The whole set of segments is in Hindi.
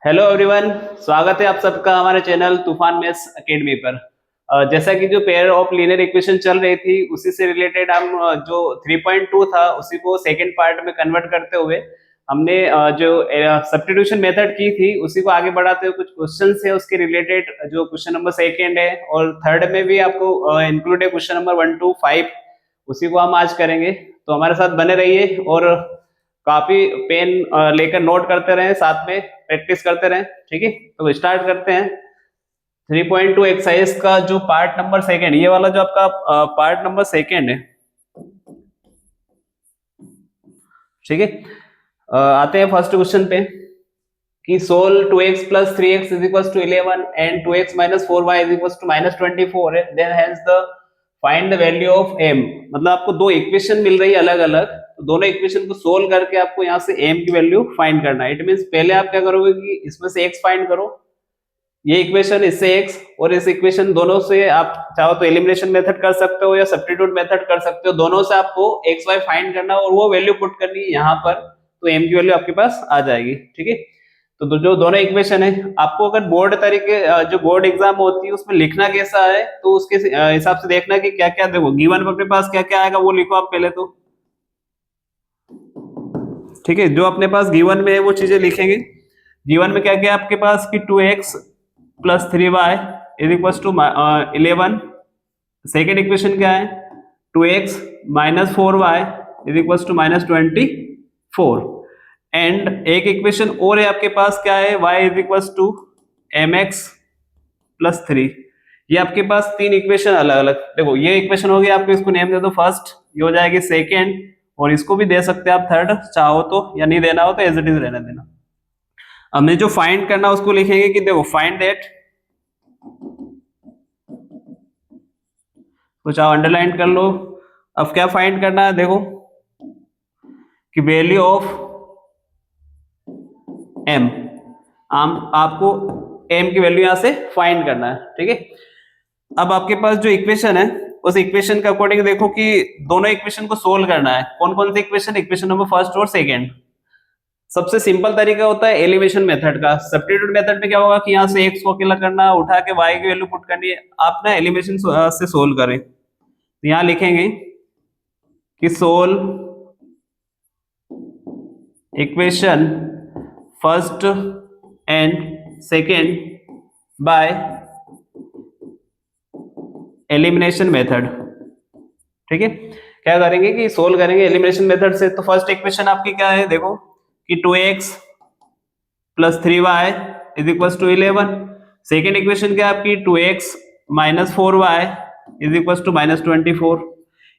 Hello everyone. स्वागत है आप सबका हमारे चैनल तूफान मैथ्स एकेडमी पर। जैसा कि जो पेयर ऑफ लीनियर इक्वेशन चल रही थी उसी से रिलेटेड हम जो 3.2 था उसी को सेकंड पार्ट में कन्वर्ट करते हुए हमने जो सब्स्टिट्यूशन मेथड की थी उसी को आगे बढ़ाते हुए कुछ क्वेश्चंस है उसके रिलेटेड। जो क्वेश्चन नंबर सेकंड है और थर्ड में भी आपको इंक्लूड है क्वेश्चन नंबर 1 to 5, उसी को हम आज करेंगे। तो हमारे साथ बने रहिए और काफी पेन लेकर नोट करते रहें, साथ में प्रैक्टिस करते रहें। ठीक है, तो स्टार्ट करते हैं 3.2 एक्सरसाइज का जो पार्ट नंबर सेकेंड, ये वाला जो आपका पार्ट नंबर सेकेंड है। ठीक है, आते हैं फर्स्ट क्वेश्चन पे कि solve 2x plus 3x is equal to 11 and 2x minus 4y is equal to minus 24 है। Then hence the find the value of m। मतलब आपको दो इक्वेशन मिल रही है अलग अलग, तो दोनों इक्वेशन को सोल्व करके आपको यहाँ से m की वैल्यू फाइंड करना है। इट मींस पहले आप क्या करोगे कि इसमें से x फाइंड करो, ये इक्वेशन इससे x और इस इक्वेशन दोनों से आप चाहो तो एलिमिनेशन मेथड कर सकते हो या सब्स्टिट्यूट मेथड कर सकते हो। दोनों से आपको x y फाइंड करना और वो वैल्यू पुट करनी है यहाँ पर, तो m की वैल्यू आपके पास आ जाएगी। ठीक है, तो जो दोनों इक्वेशन है आपको अगर बोर्ड तरीके जो बोर्ड एग्जाम होती है उसमें लिखना कैसा है तो उसके हिसाब से देखना कि क्या क्या, देखो गिवन अपने पास क्या क्या आएगा वो लिखो आप पहले तो। ठीक है, जो अपने पास गिवन में है वो चीजें लिखेंगे। गिवन में क्या क्या आपके पास कि 2x plus 3y is equal to 11। Second equation क्या है 2x minus 4y is equal to minus 24। And एक इक्वेशन और है आपके पास, क्या है y is equal to mx plus 3। ये आपके पास तीन इक्वेशन अलग अलग, देखो ये इक्वेशन हो गई आपको, इसको नेम दे दो फर्स्ट, ये हो जाएगी सेकेंड, और इसको भी दे सकते हैं आप थर्ड चाहो तो, या नहीं देना हो तो एज इट इज रहने देना। हमने जो फाइंड करना उसको लिखेंगे कि देखो फाइंड दैट, तो चाहो अंडरलाइन कर लो। अब क्या फाइंड करना है, देखो कि वैल्यू ऑफ m, आपको m की वैल्यू यहां से फाइंड करना है। ठीक है, अब आपके पास जो इक्वेशन है उस इक्वेशन के अकॉर्डिंग देखो कि दोनों इक्वेशन को सोल्व करना है। कौन कौन सी इक्वेशन, इक्वेशन नंबर फर्स्ट और सेकेंड। सबसे सिंपल तरीका होता है एलिमिनेशन मेथड का। सब्स्टिट्यूट मेथड में क्या होगा कि यहाँ से x को अकेला करना, उठा के y की वैल्यू पुट करनी है। आप ना एलिमिनेशन से सोल्व करें तो यहाँ लिखेंगे कि solve equation first and second by elimination method. ठीक है, क्या करेंगे कि सोल्व करेंगे एलिमिनेशन मेथड से। तो फर्स्ट इक्वेशन आपकी क्या है, देखो कि 2x plus 3y is equal to 11। Second equation क्या है आपकी 2x minus 4y is equal to minus 24।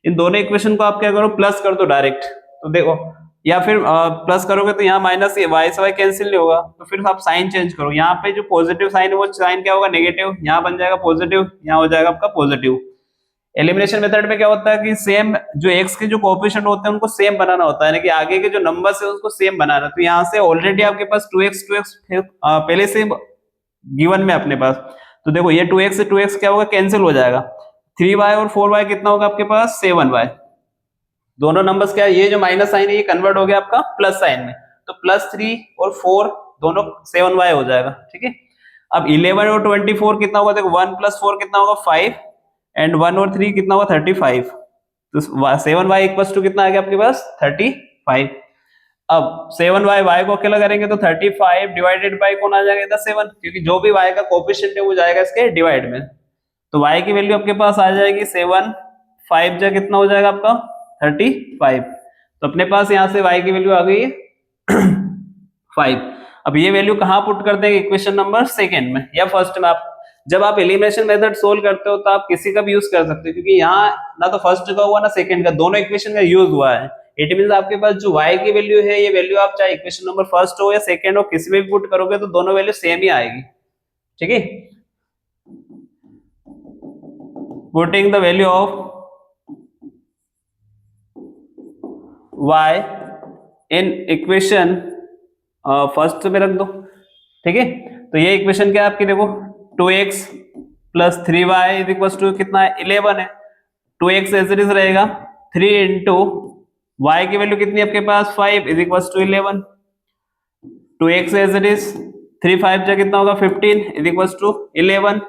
इन दोनों इक्वेशन को आप क्या करो, प्लस कर दो डायरेक्ट। तो देखो, या फिर प्लस करोगे तो यहाँ माइनस y से y कैंसिल नहीं होगा, तो फिर आप साइन चेंज करो। यहाँ पे जो पॉजिटिव साइन है वो साइन क्या होगा, नेगेटिव, यहाँ बन जाएगा पॉजिटिव, यहाँ हो जाएगा आपका पॉजिटिव। एलिमिनेशन मेथड में क्या होता है कि सेम जो x के जो कोएफिशिएंट होते हैं उनको सेम बनाना होता है, यानी कि आगे के जो नंबर्स है उसको सेम बनाना। तो यहाँ से ऑलरेडी आपके पास 2x पहले से गिवन में अपने पास, तो देखो ये 2x से 2x क्या होगा, कैंसिल हो जाएगा। 3y और 4y कितना होगा आपके पास 7y। दोनों नंबर्स क्या है, ये जो माइनस साइन है ये कन्वर्ट हो गया आपका प्लस साइन में, तो प्लस 3 और 4 दोनों 7y हो जाएगा। ठीक है, अब 11 और 24 कितना होगा, देखो 1 प्लस 4 कितना होगा 5, एंड 1 और 3 कितना होगा 35। तो 7y इक्वल टू कितना आ गया आपके पास 35। अब 7y y को अकेला करेंगे तो 35 डिवाइडेड बाय कौन आ जाएगा इधर 7, क्योंकि जो भी y का कोएफिशिएंट है वो जाएगा इसके डिवाइड में। तो y की वैल्यू आपके पास आ जाएगी 7, 5 जा कितना हो जाएगा आपका 35। तो अपने पास यहाँ से y की वैल्यू आ गई है 5। अब ये वैल्यू कहाँ पुट कर देंगे, इक्वेशन नंबर सेकेंड में या फर्स्ट में। आप जब आप एलिमिनेशन मेथड सोल्व करते हो तो आप किसी का भी यूज कर सकते हो, क्योंकि यहाँ ना तो फर्स्ट का हुआ ना सेकंड का, दोनों इक्वेशन का यूज हुआ है। इट मींस आपके पास जो y की वैल्यू है ये वैल्यू आप चाहे इक्वेशन नंबर फर्स्ट हो या सेकंड हो किसी में भी पुट करोगे तो दोनों वैल्यू सेम ही आएगी। ठीक है, putting the value of y in equation first में रख दो। ठीक है, तो ये इक्वेशन क्या है आपकी, देखो 2x plus 3y is equal to कितना है 11 है। 2x एज इट इज रहेगा 3 इंटू y की वैल्यू कितनी है आपके पास 5 is equal to 11। 2x as it is 3 5 जा कितना होगा 15 is equals to 11,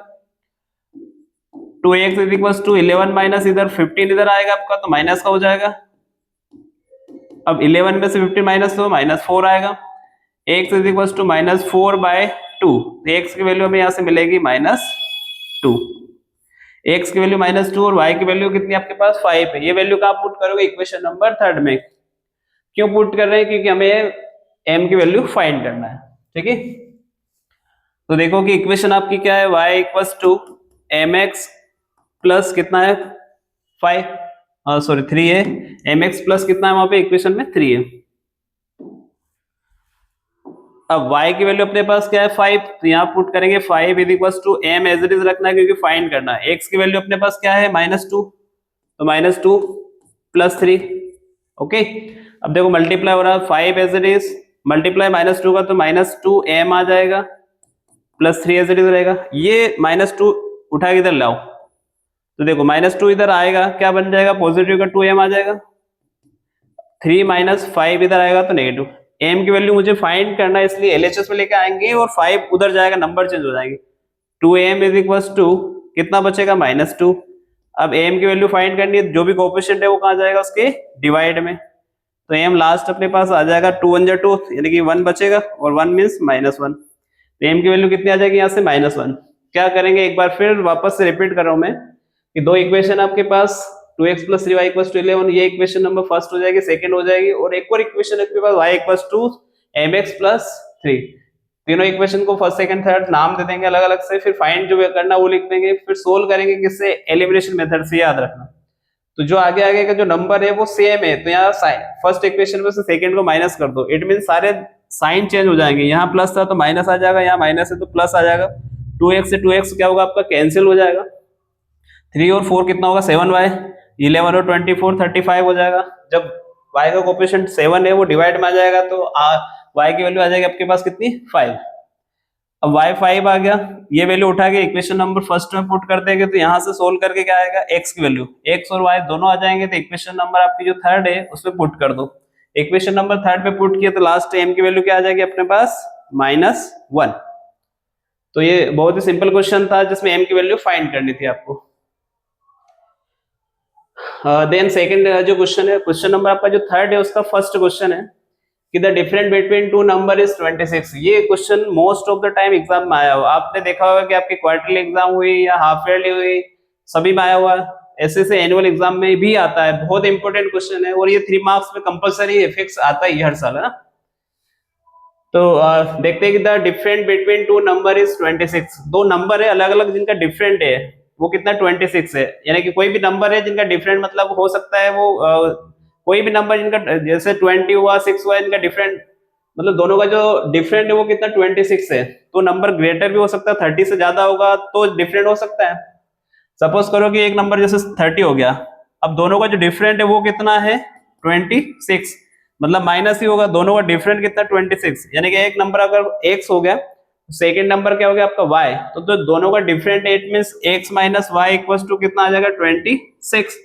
2x is equals to 11 minus इधर 15 इधर आएगा आपका तो माइनस का हो जाएगा। अब 11 में से 15 माइनस तो -4 आएगा। x is equals to -4/2, x की वैल्यू हमें यहाँ से मिलेगी -2, x की वैल्यू -2 और y की वैल्यू कितनी आपके पास 5 है। ये वैल्यू का आप पुट करोगे इक्वेशन नंबर 3 में। क्यों पुट कर रहे हैं? क्योंकि हमें m की वैल्यू फाइंड करना है। ठीक है, तो देखो कि इक्वेशन आपकी क्या है, y equals to mx plus कितना है 3 है, mx प्लस कितना है वहां पे इक्वेशन में 3 है। अब y की वैल्यू अपने पास क्या है 5, तो यहाँ पुट करेंगे 5 is equals to m as it is रखना है क्योंकि फाइंड करना है। x की वैल्यू अपने पास क्या है -2, तो -2 प्लस 3। ओके, अब देखो मल्टीप्लाई हो रहा है 5 एज इट इज मल्टीप्लाई -2 का तो -2m आ जाएगा प्लस 3 एज इट इज रहेगा। ये -2 उठा के इधर लाओ तो देखो -2 इधर आएगा, क्या बन जाएगा पॉजिटिव का 2m आ जाएगा, 3 - 5 इधर आएगा तो नेगेटिव। m की वैल्यू मुझे फाइंड करना है इसलिए LHS में लेके आएंगे और 5 उधर जाएगा, नंबर चेंज हो जाएंगे। 2m इज इक्वल्स टू कितना बचेगा -2। अब m की वैल्यू फाइंड करनी है, जो भी कोएफिशिएंट है वो कहाँ जाएगा उसके डिवाइड में, तो m लास्ट अपने पास आ जाएगा 2 1 2 यानी कि 1 बचेगा और 1 मीन्स -1, तो m की वैल्यू कितनी आ जाएगी यहाँ से -1। क्या करेंगे एक बार फिर वापस से रिपीट कर रहा हूं मैं कि दो इक्वेशन आपके पास 2x + 3y = 11, ये इक्वेशन नंबर फर्स्ट हो जाएगी, सेकंड हो जाएगी, और एक और इक्वेशन आपके पास y = mx + 3। तीनों इक्वेशन को फर्स्ट सेकंड थर्ड नाम दे देंगे अलग अलग से, फिर फाइंड जो करना वो लिख देंगे, फिर सोल्व करेंगे किससे, एलिमिनेशन मेथड से, याद रखना। तो जो आगे आगे का जो नंबर है वो सेम है, तो यहाँ फर्स्ट इक्वेशन में से सेकंड को माइनस कर दो, इट मीन सारे साइन चेंज हो जाएंगे, यहाँ प्लस था तो माइनस आ जाएगा, यहाँ माइनस है तो प्लस आ जाएगा। 2x से 2x क्या होगा आपका कैंसिल हो जाएगा, 3 और 4 कितना होगा 7y, 11 और 24 35 हो जाएगा। जब y का कोएफिशिएंट 7 है वो डिवाइड में आ जाएगा तो y की वैल्यू आ जाएगी आपके पास कितनी 5। अब y 5 आ गया, ये वैल्यू उठा के इक्वेशन नंबर फर्स्ट में पुट कर देंगे तो यहाँ से सोल्व करके क्या आएगा x की वैल्यू, x और y दोनों आ जाएंगे, तो इक्वेशन नंबर आपकी जो थर्ड है उसमें पुट कर दो। इक्वेशन नंबर थर्ड पे पुट किया तो लास्ट m की वैल्यू क्या आ जाएगी अपने पास -1। तो ये बहुत ही सिंपल क्वेश्चन था जिसमें m की वैल्यू फाइंड करनी थी आपको। देन सेकंड जो क्वेश्चन है, क्वेश्चन नंबर आपका जो थर्ड है उसका फर्स्ट क्वेश्चन है कि the difference between two number is 26। ये question most of the time exam में आया हुआ, आपने देखा होगा कि आपकी क्वार्टरली एग्जाम हुई या हाफ ईयरली हुई सभी में आया हुआ है, ऐसे से एनुअल एग्जाम में भी आता है। बहुत इंपॉर्टेंट क्वेश्चन है और ये 3 मार्क्स में कंपलसरी है, फिक्स आता ही हर साल है ना। तो देखते हैं कि the different between two number is 26। दो नंबर है अलग अलग जिनका डिफरेंट है, वो कितना 26 है, यानी कि कोई भी नंबर है जिनका डिफरेंट मतलब हो सकता है वो कोई भी नंबर जिनका जैसे 20 हुआ 6 हुआ, इनका डिफरेंट मतलब दोनों का जो डिफरेंट है वो कितना 26 है। तो नंबर ग्रेटर भी हो सकता है, 30 से ज्यादा होगा तो डिफरेंट हो सकता है। सपोज करो कि एक नंबर जैसे 30 हो गया, अब दोनों का जो डिफरेंट है वो कितना है 26, मतलब माइनस ही होगा, दोनों का डिफरेंट कितना 26, यानी कि एक नंबर अगर x हो गया, सेकेंड नंबर क्या हो गया आपका y, तो दोनों का different it means x - y = कितना आ जाएगा 26।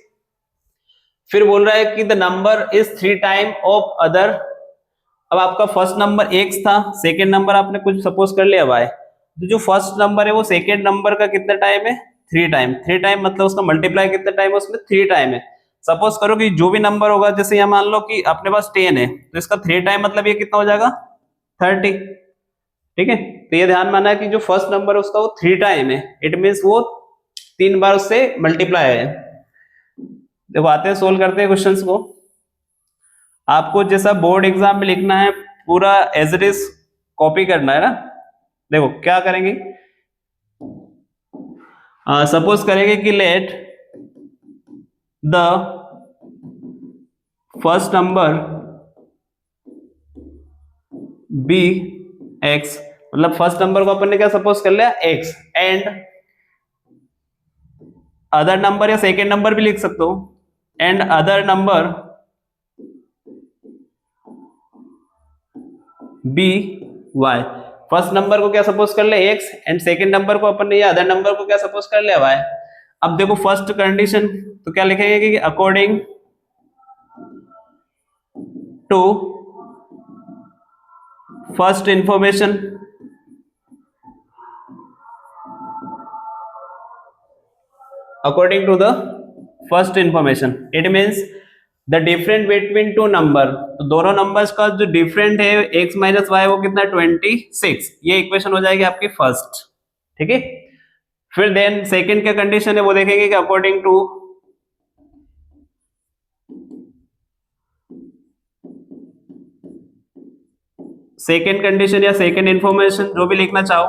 फिर बोल रहा है कि the number is 3 time of other. अब आपका फर्स्ट नंबर x था, सेकेंड नंबर आपने कुछ सपोज कर लिया y, तो जो फर्स्ट नंबर है वो सेकेंड नंबर का कितना टाइम है 3 टाइम। 3 टाइम मतलब उसका मल्टीप्लाई कितना टाइम है उसमें 3 टाइम है। सपोज करो कि जो भी नंबर होगा, जैसे यहाँ मान लो कि अपने पास 10 है तो इसका 3 टाइम मतलब ये कितना हो जाएगा 30। ठीक है, तो ये ध्यान माना कि जो फर्स्ट नंबर है उसका वो 3 टाइम है, इट मींस वो 3 बार उससे मल्टीप्लाई है। देखो आते हैं सोल्व करते हैं क्वेश्चंस को। आपको जैसा बोर्ड एग्जाम में लिखना है पूरा एज इट इज कॉपी करना है ना। देखो क्या करेंगे, सपोज करेंगे कि let the first number be x, मतलब फर्स्ट नंबर को अपन ने क्या सपोज कर लिया x, एंड अदर नंबर या सेकेंड नंबर भी लिख सकते हो, and other number be y। First number को क्या सपोज कर लिया x एंड सेकेंड नंबर को अपन ने या अदर नंबर को क्या सपोज कर लिया y। अब देखो फर्स्ट कंडीशन तो क्या लिखेंगे कि according to first information according to the first information it means the different between two number, तो दोनों नंबर्स का जो डिफरेंट है x माइनस वाई वो कितना 26, ये इक्वेशन हो जाएगी आपकी फर्स्ट। ठीक है, फिर देन सेकंड क्या कंडीशन है वो देखेंगे कि अकॉर्डिंग टू सेकंड कंडीशन या सेकंड इंफॉर्मेशन जो भी लिखना चाहो,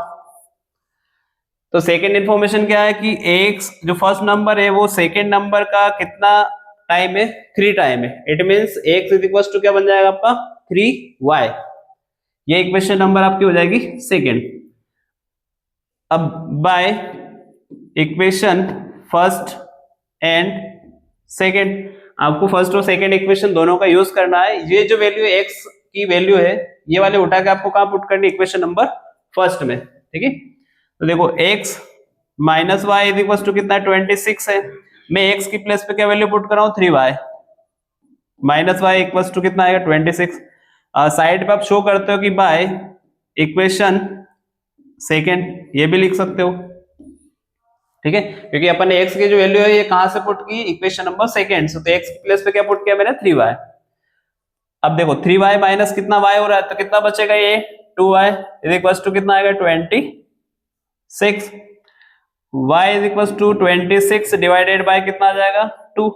तो सेकंड इंफॉर्मेशन क्या है कि x जो फर्स्ट नंबर है वो सेकंड नंबर का कितना टाइम है, 3 टाइम है। It means x is equal to क्या बन जाएगा आपका 3y, ये इक्वेशन नंबर आपकी हो जाएगी सेकंड। अब bye equation first and second, आपको फर्स्ट और सेकंड इक्वेशन दोनों का यूज करना है। ये जो वैल्यू x की वैल्यू है ये वाले उठा के आपको कहां पुट करनी, इक्वेशन नंबर फर्स्ट में। ठीक है, तो देखो x minus Y is equal to कितना 26 है, मैं x की प्लेस पे क्या वैल्यू पुट कर रहा हूँ 3y, minus Y equal to कितना आएगा 26। साइड पे आप शो करते हो कि बाय इक्वेशन सेकंड, ये भी लिख सकते हो। ठीक है, क्योंकि अपन ने x की जो वैल्यू है ये कहां से पुट की, इक्वेशन नंबर सेकंड से, तो x की प्लेस पे क्या पुट किया मैंने 3y। अब देखो 3y माइनस कितना y हो रहा है, तो कितना बचेगा ये 2y इज इक्वल टू कितना आएगा 26, y is equal to 26 divided by कितना आ जाएगा 2,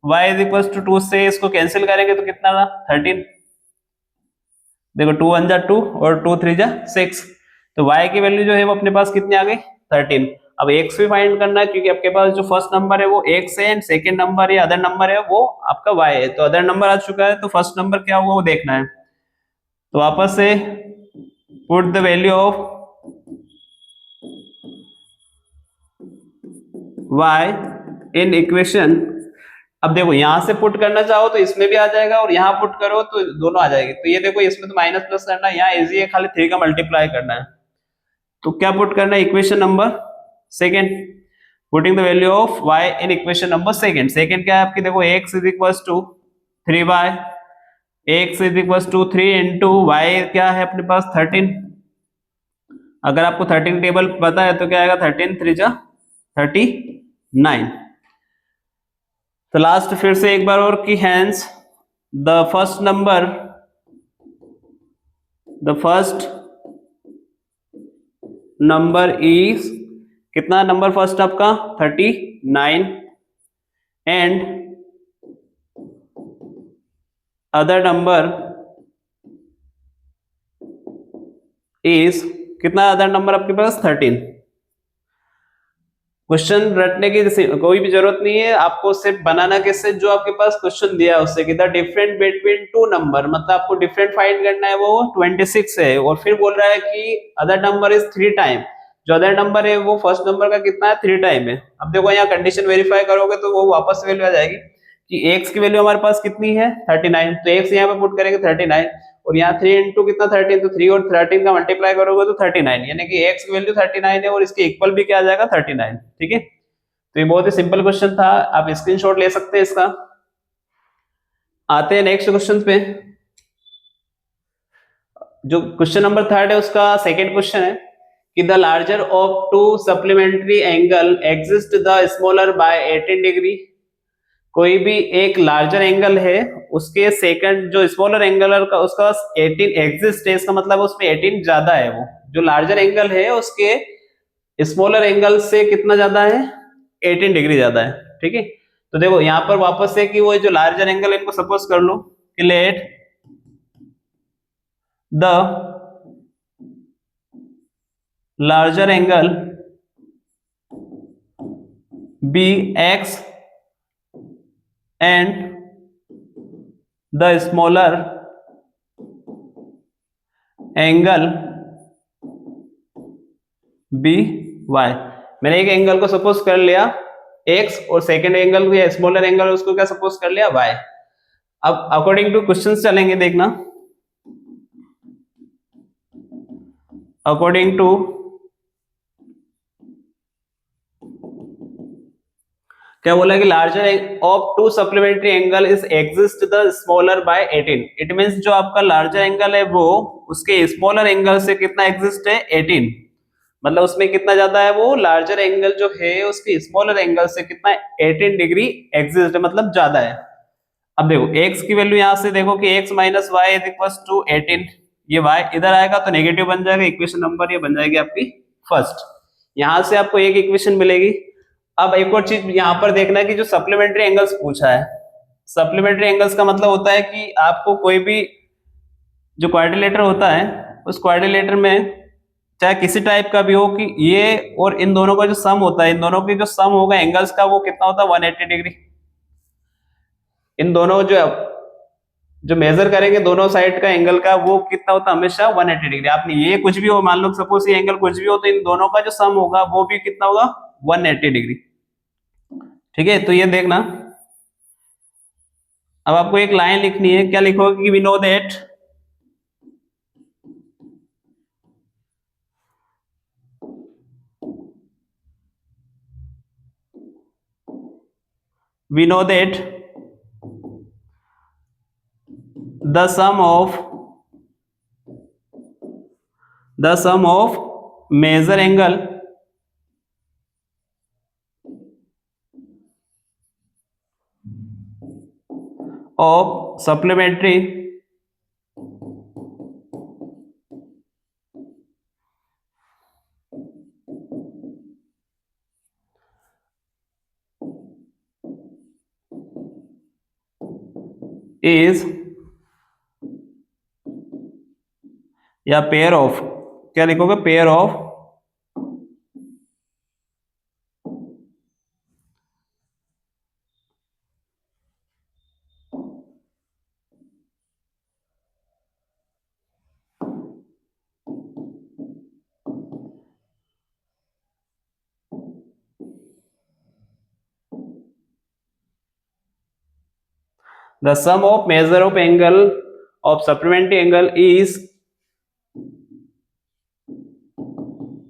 y इज इक्वल टू 2 से इसको कैंसिल करेंगे तो कितना रहा 13, देखो 2 1 जा 2 और 2 3 जा 6, तो y की वैल्यू जो है वो अपने पास कितनी आ गई 13। अब x भी फाइंड करना है क्योंकि आपके पास जो फर्स्ट नंबर है वो x है एंड सेकंड नंबर या अदर नंबर है वो आपका y है, तो अदर नंबर आ चुका है तो फर्स्ट नंबर क्या हुआ वो देखना है। तो वापस से put the value of y in equation, अब देखो यहां से पुट करना चाहो तो इसमें भी आ जाएगा और यहाँ पुट करो तो दोनों आ जाएगी, तो ये देखो इसमें तो माइनस प्लस करना है, यहाँ इजी है खाली 3 का मल्टीप्लाई करना है। तो क्या पुट करना है equation number second, putting the value of y in equation number second. Second क्या है आपकी, देखो x is equal to 3y, x is equal to 3 into y क्या है अपने पास 13, अगर आपको 13 टेबल पता है तो क्या आएगा 13 3 जा 39। तो लास्ट फिर से एक बार और की hence the first number is कितना नंबर फर्स्ट आपका 39 एंड अदर नंबर इज कितना, अदर नंबर आपके पास 13। क्वेश्चन रटने की कोई भी जरूरत नहीं है आपको, सिर्फ बनाना किससे, जो आपके पास क्वेश्चन दिया है उससे कि the different between two number, मतलब आपको डिफरेंट फाइंड करना है वो 26 है और फिर बोल रहा है कि अदर नंबर इज 3 टाइम, जो अदर नंबर है वो फर्स्ट नंबर का कितना है 3 टाइम है। अब देखो यहाँ कंडीशन वेरीफाई करोगे तो वो वापस वैल्यू आ जाएगी कि x की वैल्यू हमारे पास कितनी है 39, तो x यहाँ पे पुट करेंगे 39 और यहाँ 3 इंटू कितना 13, तो 3 और 13 का मल्टीप्लाई करोगे तो 39, यानी कि x की वैल्यू 39 है और इसके इक्वल भी क्या आ जाएगा 39। ठीक है, तो ये बहुत ही सिंपल क्वेश्चन था, आप स्क्रीनशॉट ले सकते हैं इसका। आते हैं नेक्स्ट क्वेश्चन पे, जो क्वेश्चन नंबर 3 है उसका सेकेंड क्वेश्चन है कि the larger of to supplementary angle exist the smaller by 18 degree, कोई भी एक लार्जर एंगल है उसके सेकंड जो स्मॉलर एंगल का उसका 18 एग्जिस्ट है, इसका मतलब उसमें 18 ज्यादा है, वो जो लार्जर एंगल है उसके स्मॉलर एंगल से कितना ज्यादा है 18 डिग्री ज्यादा है। ठीक है, तो देखो यहाँ पर वापस से कि वो जो लार्जर एंगल इनको सपोज कर लो कि let the larger angle be x and the smaller angle be y, मैंने एक एंगल को सपोज कर लिया x और सेकेंड एंगल को या स्मॉलर एंगल उसको क्या सपोज कर लिया y। अब अकॉर्डिंग टू क्वेश्चंस चलेंगे, देखना अकॉर्डिंग टू क्या बोला कि larger of to supplementary angle is exist the smaller by 18, it means जो आपका लार्जर एंगल है वो उसके स्मॉलर एंगल से कितना एग्जिस्ट है 18, मतलब उसमें कितना ज्यादा है, वो लार्जर एंगल जो है उसकी स्मॉलर एंगल से कितना 18 डिग्री एग्जिस्ट है, मतलब ज्यादा है। अब देखो x की वैल्यू यहां से देखो कि x minus Y is equal to 18, ये y इधर आएगा तो नेगेटिव बन जाएगा, इक्वेशन नंबर ये बन जाएगी आपकी फर्स्ट। यहां से आपको एक इक्वेशन मिलेगी। अब एक और चीज यहां पर देखना है कि जो सप्लीमेंट्री एंगल्स पूछा है, सप्लीमेंट्री एंगल्स का मतलब होता है कि आपको कोई भी जो क्वाड्रिलेटर होता है उस क्वाड्रिलेटर में चाहे किसी टाइप का भी हो कि ये और इन दोनों का जो सम होता है, इन दोनों की जो सम होगा एंगल्स का वो कितना होता है 180 डिग्री। इन दोनों जो जो मेजर करेंगे दोनों साइड का एंगल का वो कितना होता है हमेशा 180 डिग्री। आपने ये कुछ भी हो, मान लो सपोज ये एंगल कुछ भी हो, तो इन दोनों का जो सम होगा वो भी कितना होगा 180 डिग्री। ठीक है, तो ये देखना। अब आपको एक लाइन लिखनी है, क्या लिखोगे कि we know that we know that the sum of major angle of supplementary is या पेयर ऑफ, क्या लिखोगे pair of the sum of measure of angle of supplementary angle is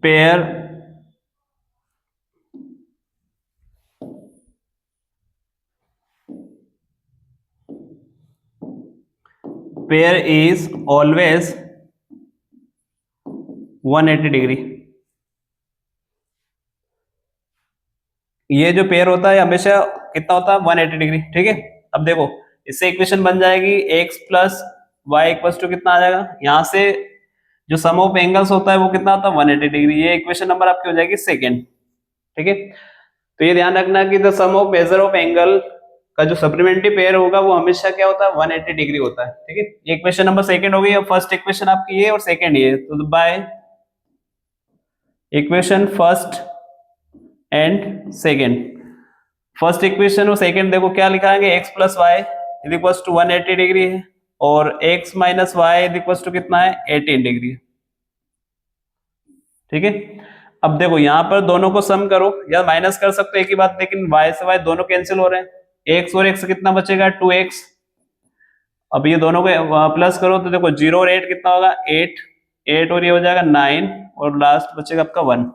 pair is always 180 degree. ये जो पेयर होता है हमेशा कितना होता है 180 डिग्री। ठीक है, अब देखो इससे इक्वेशन बन जाएगी x plus y equal to कितना आ जाएगा, यहाँ से जो सम ऑफ एंगल्स होता है वो कितना होता है 180 डिग्री। ये इक्वेशन नंबर आपकी हो जाएगी सेकेंड। ठीक है, तो ये ध्यान रखना कि the sum of measure of angle का जो सप्लीमेंट्री पेयर होगा वो हमेशा क्या होता है 180 डिग्री होता है। ठीक है, ये इक्वेशन नंबर सेकंड हो गई। अब फर्स्ट इक्वेशन आपकी ये और सेकंड ये, तो by equation first and second, first equation और सेकंड देखो क्या लिखाएंगे, x plus y is equal to 180 degree है और x minus Y is equal to कितना है 18 डिग्री। ठीक है, अब देखो यहाँ पर दोनों को सम करो या माइनस कर सकते हो एक ही बात, लेकिन y से y दोनों कैंसिल हो रहे हैं, x और x कितना बचेगा 2x। अब ये दोनों को प्लस करो तो देखो 0 और 8 कितना होगा 8 और ये हो जाएगा 9 और लास्ट बचेगा आपका 1।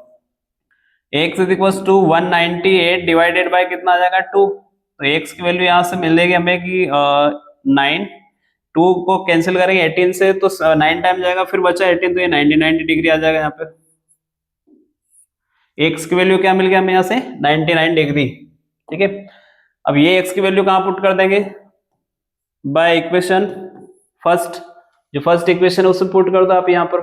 x is equal to 198 divided by कितना आ जाएगा 2, तो x की वैल्यू यहाँ से मिल जाएगी हमें कि 9, 2 को कैंसिल करेंगे 18 से तो 9 टाइम जाएगा, फिर बचा 18 तो ये 90 डिग्री आ जाएगा यहाँ पे। x की वैल्यू क्या मिल गया हमें यहाँ से 99 डिग्री। ठीक है, अब ये x की वैल्यू कहाँ पुट कर देंगे, बाय इक्वेशन फर्स्ट, जो फर्स्ट इक्वेशन है उसमें पुट कर दो आप यहाँ पर।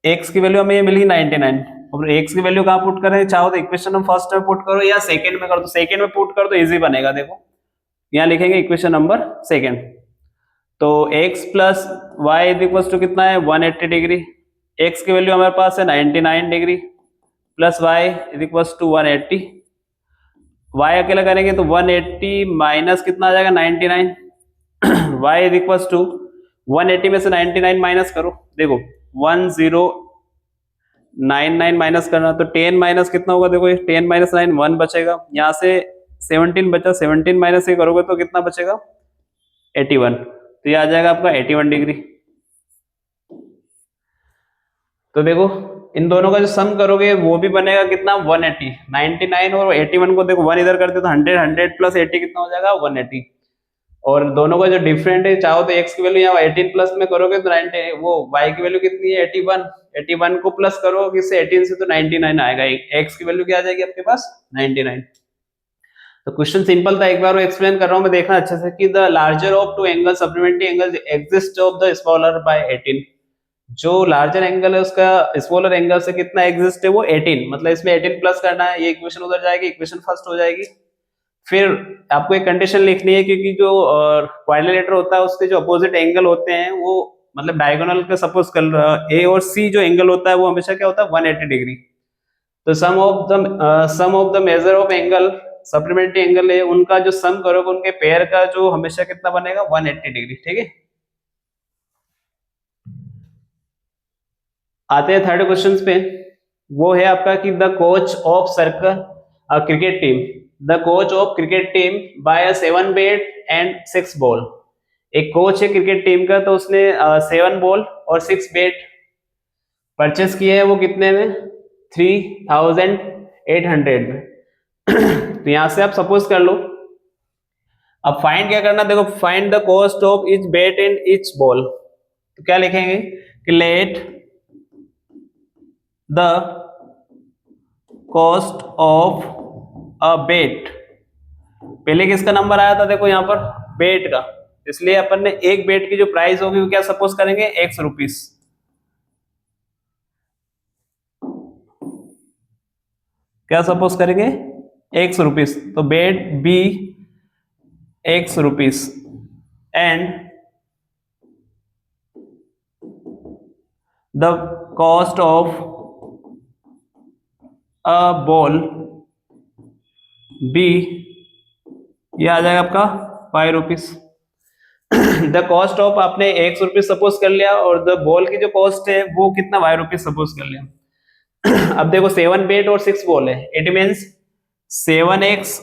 x की वैल्यू हमें ये मिली 99 और x की वैल्यू कहाँ पुट करें, चाहो तो इक्वेशन नंबर फर्स्ट में पुट करो या सेकंड में कर दो, सेकंड में पुट कर दो इजी बनेगा। देखो यहाँ लिखेंगे इक्वेशन नंबर सेकंड, तो x plus y is equal to कितना है 180 डिग्री, x की वैल्यू हमारे पास है 99 degree plus y is equal to 180, y अकेला करेंगे तो 180 माइनस कितना आ जाएगा 99, y इज इक्वल टू 180 में से 99 माइनस करो, देखो 1099 माइनस करना तो 10 माइनस कितना होगा, देखो ये 10 माइनस 9 1 बचेगा, यहाँ से 17 बचा, 17 माइनस ये करोगे तो कितना बचेगा 81, तो ये आ जाएगा आपका 81 डिग्री। तो देखो इन दोनों का जो सम करोगे वो भी बनेगा कितना 180, 99 और 81 को देखो 1 इधर कर दे तो 100, 100 प्लस 80 कितना हो जाएगा 180, और दोनों का जो डिफरेंट है, चाहो तो x की वैल्यू यहाँ 18 प्लस में करोगे तो 90, वो y की वैल्यू कितनी है 81, 81 को प्लस करो किससे 18 से तो 99 आएगा, x की वैल्यू क्या आ जाएगी आपके पास 99। तो क्वेश्चन सिंपल था, एक बार वो एक्सप्लेन कर रहा हूँ मैं, देखना अच्छे से कि the larger of two angle supplementary angle exist of the smaller by 18, जो लार्जर एंगल है उसका स्मॉलर एंगल से कितना एग्जिस्ट है वो 18, मतलब इसमें 18 प्लस करना है, ये इक्वेशन उधर जाएगी, इक्वेशन फर्स्ट हो जाएगी। फिर आपको एक कंडीशन लिखनी है, क्योंकि जो क्वाड्रिलेटरल होता है उसके जो अपोजिट एंगल होते हैं वो मतलब डायगोनल का सपोज कर ए और सी जो एंगल होता है वो हमेशा क्या होता है 180 डिग्री। तो sum of the measure of angle supplementary angle है उनका जो सम करोगे उनके पेयर का जो हमेशा कितना बनेगा 180 डिग्री। ठीक है, आते हैं थर्ड क्वेश्चन पे, वो है आपका कि the coach of circle cricket team, the coach of cricket team by a 7 bat and 6 ball. एक कोच है क्रिकेट टीम का, तो उसने 7 बॉल और 6 बैट परचेस किए हैं, वो कितने में 3800 में। तो यहां से आप सपोज कर लो, अब फाइंड क्या करना, देखो find the cost of each bat and each ball. तो क्या लिखेंगे कि let the cost of a bat, पहले किसका नंबर आया था देखो यहां पर बेट का, इसलिए अपन ने एक बेट की जो प्राइस होगी वो क्या सपोज करेंगे x रुपीस, क्या सपोज करेंगे x रुपीस, तो bat be x rupees and the cost of a ball be, ये आ जाएगा आपका 5 रुपीस। द कॉस्ट ऑफ आपने x रुपीस सपोज कर लिया और द बॉल की जो कॉस्ट है वो कितना 5 रुपीस सपोज कर लिया। अब देखो 7 बेट और 6 बॉल है, इट मीन्स 7x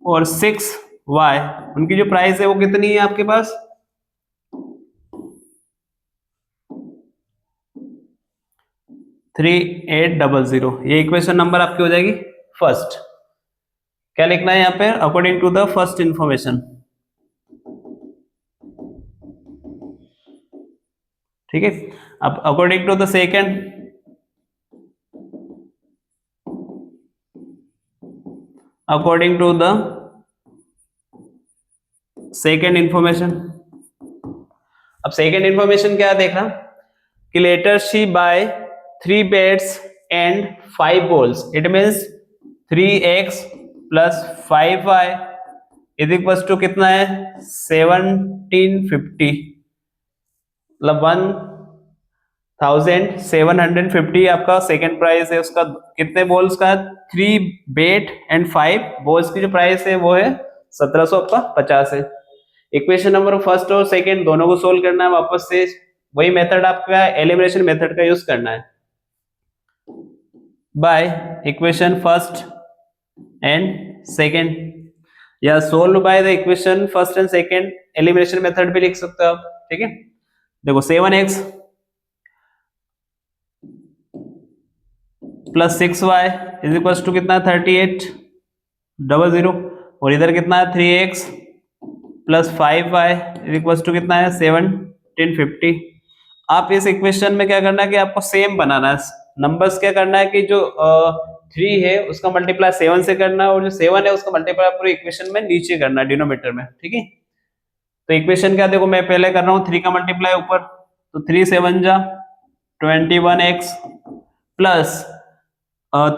और 6y, उनकी जो प्राइस है वो कितनी है आपके पास 3800। ये इक्वेशन नंबर आपकी हो जाएगी फर्स्ट। क्या लिखना है यहाँ पे according to the first information, ठीक है। अब according to the second, according to the second information, अब सेकेंड इंफॉर्मेशन क्या देखना कि later she buy 3 bats and 5 balls, it means 3x plus 5y is equal to कितना है 1750, मतलब 1750 आपका सेकेंड प्राइस है उसका। कितने बॉल्स का 3 बेट एंड 5 बॉल्स की जो प्राइस है वो है 1750 है। इक्वेशन नंबर फर्स्ट और सेकेंड दोनों को सोल्व करना है, वापस से वही मेथड आपका एलिमिनेशन मेथड का यूज करना है, by equation first and second, या solve by the equation first and second elimination method भी लिख सकते हो आप। ठीक है, देखो 7x plus 6y is equal to कितना 3800, और इधर कितना है 3x plus 5y is equal to कितना है 1750। आप इस इक्वेशन में क्या करना है कि आपको सेम बनाना है, नंबर्स क्या करना है कि जो 3 है उसका मल्टीप्लाई 7 से करना है, और जो 7 है उसका मल्टीप्लाई पूरे इक्वेशन में नीचे करना है डिनोमिनेटर में। ठीक है, तो इक्वेशन क्या देखो मैं पहले कर रहा हूँ 3 का मल्टीप्लाई ऊपर, तो 3 7 जा 21x प्लस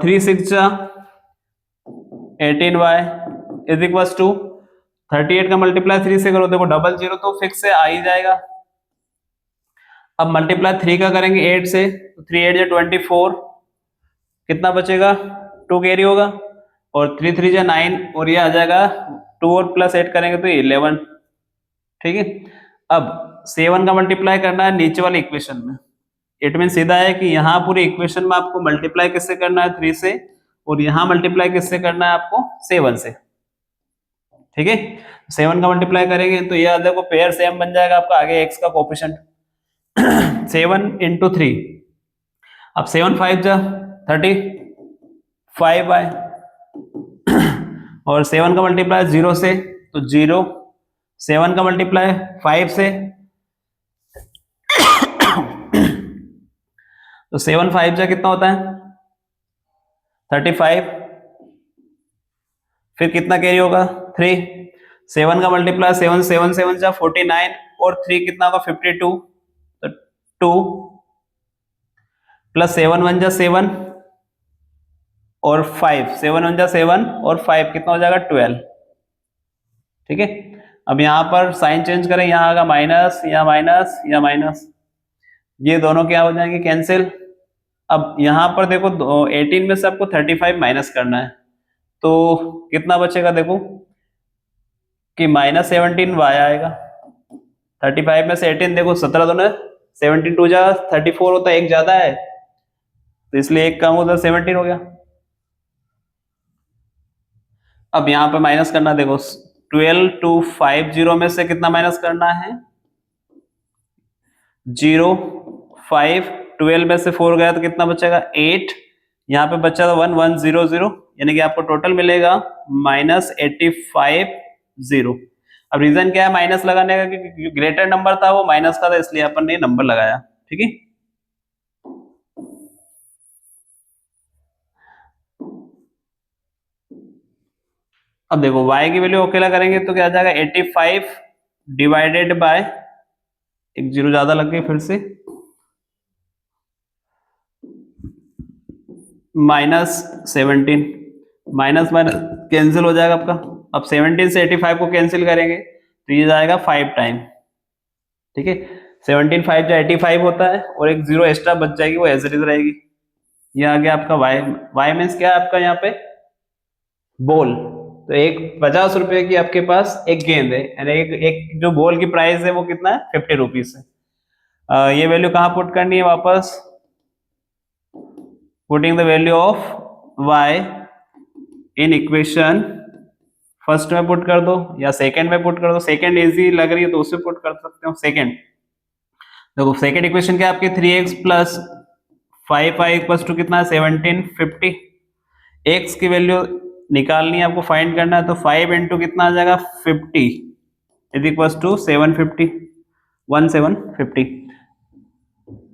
3 6 जा 18y इज इक्वल टू 38 का मल्टीप्लाई 3 से करो, देखो 00 तो फिक्स से आ ही जाएगा। अब मल्टीप्लाई 3 का करेंगे 8 से, तो 3 8 जा 24, कितना बचेगा 2 कैरी होगा, और 3 3 जा 9, और ये आ जाएगा 2 और प्लस 8 करेंगे तो 11। ठीक है, अब 7 का मल्टीप्लाई करना है नीचे वाले इक्वेशन में, इट मीन सीधा है कि यहाँ पूरे इक्वेशन में आपको मल्टीप्लाई किससे करना है 3 से, और यहाँ मल्टीप्लाई किससे करना है आपको 7 से। ठीक है, 7 का मल्टीप्लाई करेंगे तो ये देखो पेयर सेम बन जाएगा आपका, आगे x का कोफिशिएंट 7 इंटू 3, अब 7 5 जा 35y, और 7 का मल्टीप्लाई 0 से तो 0 7 का मल्टीप्लाई 5 से, तो 7 5 जा कितना होता है 35, फिर कितना कैरी होगा 3, 7 का मल्टीप्लाई 7 7 7 जा 49 और 3 कितना होगा 52, तो 2 प्लस 7 1 जा 7 और 5, 7 1 जा 7 और 5 कितना हो जाएगा 12। ठीक है, अब यहाँ पर साइन चेंज करें, यहाँ आएगा माइनस या माइनस या माइनस, ये दोनों क्या हो जाएंगे कैंसिल। अब यहाँ पर देखो 18 में से आपको 35 माइनस करना है, तो कितना बचेगा देखो कि -17 y आएगा। 35 में से 18 देखो 17 दोनों 17 2 जा 34 होता है, एक ज्यादा है तो इसलिए एक कम होता 17 हो गया। अब यहाँ पे माइनस करना देखो 12 to 50 में से कितना माइनस करना है 0 5, 12 में से 4 गया तो कितना बचेगा 8, यहाँ पे बचा था 1 1 0 0, यानी कि आपको टोटल मिलेगा -85 0। अब रीजन क्या है माइनस लगाने का, क्योंकि ग्रेटर नंबर था वो माइनस का था, इसलिए अपन ने नंबर लगाया। ठीक है, अब देखो y की वैल्यू अकेला करेंगे तो क्या आ जाएगा 85 डिवाइडेड बाय, एक जीरो ज्यादा लग गई फिर से, -17, माइनस माइनस कैंसिल हो जाएगा आपका। अब 17 से 85 को कैंसिल करेंगे तो ये जाएगा 5 टाइम। ठीक है, 17 5 जो 85 होता है और एक जीरो एक्स्ट्रा बच जाएगी, वो एज इट इज रहेगी। ये आ गया आपका y मीन्स क्या है आपका यहाँ पे बॉल, तो एक 50 रुपए की आपके पास एक गेंद है, यानी एक जो बॉल की प्राइस है वो कितना है 50 रुपीज है। ये वैल्यू कहाँ पुट करनी है वापस, putting the value of y in equation first में पुट कर दो या सेकंड में पुट कर दो, सेकंड इजी लग रही है तो उसमें पुट कर सकते हो सेकंड। देखो सेकंड इक्वेशन क्या है आपके 3x plus 5y equals to कितना है 1750, x की वैल्यू निकालनी है आपको, फाइंड करना है, तो 5 इंटू कितना आ जाएगा 50 is equals to 750, 1750।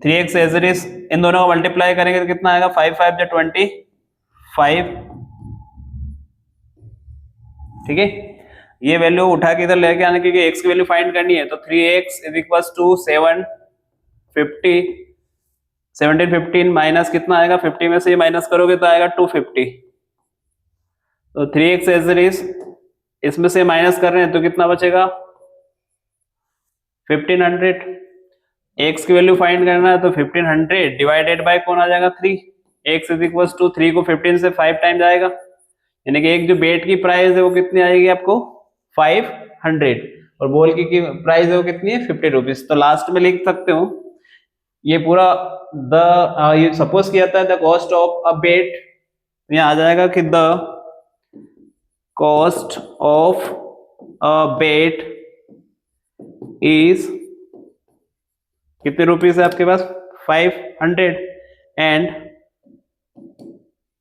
3x as it is, इन दोनों को मल्टीप्लाई करेंगे तो कितना आएगा 5 5 जा 25। ठीक है, ये वैल्यू उठा के इधर लेके आने, क्योंकि x की वैल्यू फाइंड करनी है, तो 3x is equals to 750, 1715 minus कितना आएगा 50 में से ये माइनस करोगे तो आएगा 250, तो 3x एज इट इज, इसमें से माइनस कर रहे हैं तो कितना बचेगा 1500। x की वैल्यू फाइंड करना है तो 1500 डिवाइडेड बाय कौन आ जाएगा 3, x इज इक्वल्स टू 3 को 15 से 5 टाइम जाएगा, यानी कि एक जो बेट की प्राइस है वो कितनी आएगी आपको 500 और बॉल की प्राइस है वो कितनी है 50 रुपीज। तो लास्ट में लिख सकते हो ये पूरा ये सपोज किया था the cost of a bat, यहाँ आ जाएगा कि the cost of a bat is कितने रुपीज है आपके पास 500 and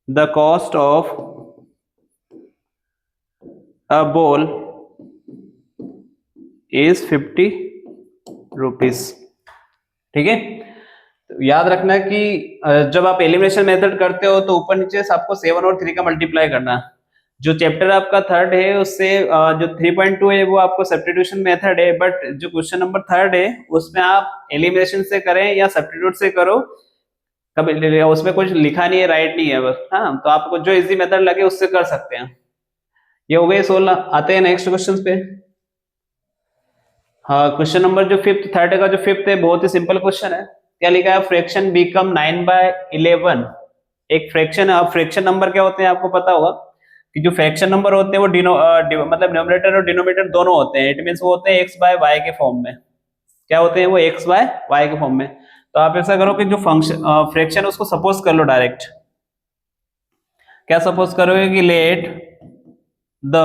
the cost of a ball is 50 rupees. ठीक है, तो याद रखना कि जब आप एलिमिनेशन मेथड करते हो तो ऊपर नीचे से आपको 7 और 3 का मल्टीप्लाई करना है। जो चैप्टर आपका थर्ड है उससे जो 3.2 है वो आपको सब्स्टिट्यूशन मेथड है, बट जो क्वेश्चन नंबर थर्ड है उसमें आप एलिमिनेशन से करें या सब्स्टिट्यूट से करो, कभी उसमें कुछ लिखा नहीं है, राइट नहीं है बस। हाँ, तो आपको जो इजी मेथड लगे उससे कर सकते हैं। ये हो गए 16। आते हैं नेक्स्ट क्वेश्चन पे। हाँ, क्वेश्चन नंबर जो फिफ्थ, थर्ड का जो फिफ्थ है बहुत ही सिंपल क्वेश्चन है। क्या लिखा है, फ्रैक्शन बिकम 9/11। एक फ्रैक्शन है, अब फ्रैक्शन नंबर क्या होते हैं आपको पता होगा कि जो फ्रैक्शन नंबर होते हैं वो मतलब न्यूमरेटर और डिनोमिनेटर दोनों होते हैं। इट मींस वो होते हैं x/y के फॉर्म में। क्या होते हैं वो x/y के फॉर्म में। तो आप ऐसा करो कि जो फंक्शन फ्रैक्शन उसको सपोज कर लो डायरेक्ट। क्या सपोज करोगे कि let the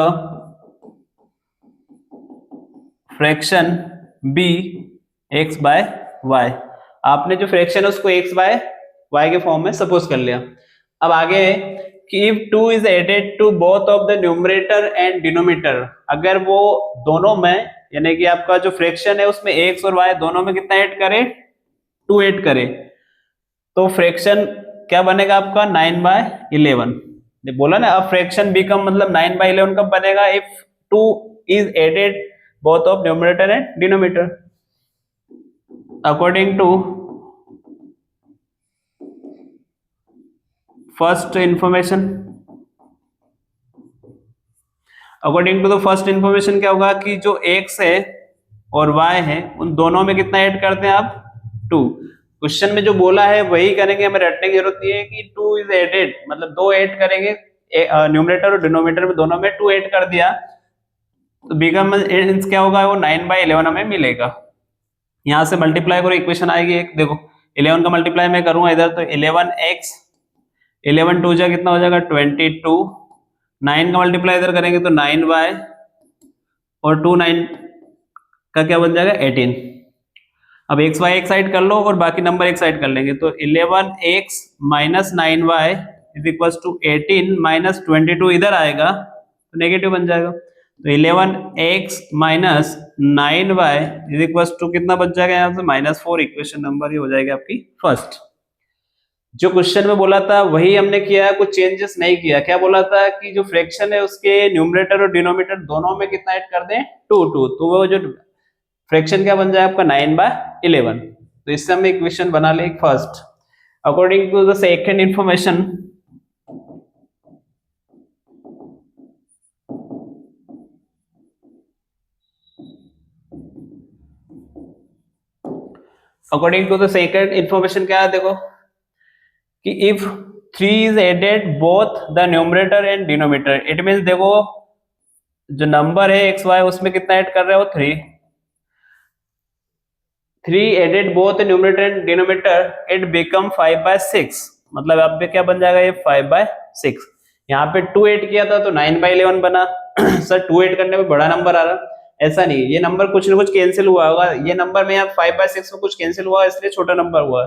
fraction B x/y। आपने जो फ्रैक्शन है उसको x/y के फॉर्म में सपोज कर लिया। अब आगे कि if 2 is added to both of the numerator and denominator, अगर वो दोनों में यानी कि आपका जो फ्रैक्शन है उसमें x और y दोनों में कितना ऐड करे, 2 ऐड करे, तो फ्रैक्शन क्या बनेगा आपका 9/11। बोला ना अब फ्रैक्शन बिकम मतलब 9/11 कब बनेगा, if 2 is added both of numerator and denominator. According to first information, according to the first information क्या होगा कि जो x है और y है उन दोनों में कितना ऐड करते हैं आप, 2। क्वेश्चन में जो बोला है वही करेंगे, हमें रटने की जरूरत नहीं है कि 2 इज एडेड मतलब 2 ऐड करेंगे, न्यूमरेटर और डिनोमिनेटर में दोनों में 2 ऐड कर दिया तो बिकम क्या होगा, वो 9/11 हमें मिलेगा। यहां से मल्टीप्लाई करो, इक्वेशन आएगी एक, देखो 11 का मल्टीप्लाई मैं करूंगा इधर तो 11x, 11 2 जा कितना हो जाएगा 22, 9 का मल्टीप्लाई इधर करेंगे तो 9y और 2 9 का क्या बन जाएगा 18। अब एक्स वाई एक साइड कर लो और बाकी नंबर एक साइड कर लेंगे तो 11x minus 9y is equal to 18 minus 22 इधर आएगा तो नेगेटिव बन जाएगा, तो 11x minus 9y is equal to कितना बच जाएगा यहाँ से -4। इक्वेशन नंबर ये हो जाएगी आपकी फर्स्ट। जो क्वेश्चन में बोला था वही हमने किया है, कुछ चेंजेस नहीं किया। क्या बोला था कि जो फ्रैक्शन है उसके न्यूमरेटर और डिनोमिनेटर दोनों में कितना ऐड कर दें, 2 2, तो वो जो फ्रैक्शन क्या बन जाए आपका 9/11। तो इससे हम इक्वेशन बना ले first. According to the second information, according to the second information क्या है देखो कि if 3 is added both the numerator and denominator, it means देखो जो नंबर है एक्स वाई उसमें कितना ऐड कर रहे हो 3 added both numerator and denominator it become 5/6, मतलब अब पे क्या बन जाएगा ये 5/6। यहाँ पे 2 ऐड किया था तो 9/11 बना सर 2 ऐड करने में बड़ा नंबर आ रहा, ऐसा नहीं, ये नंबर कुछ ना कुछ कैंसिल हुआ होगा, ये नंबर में यहाँ 5/6 में कुछ कैंसिल हुआ इसलिए छोटा नंबर हुआ।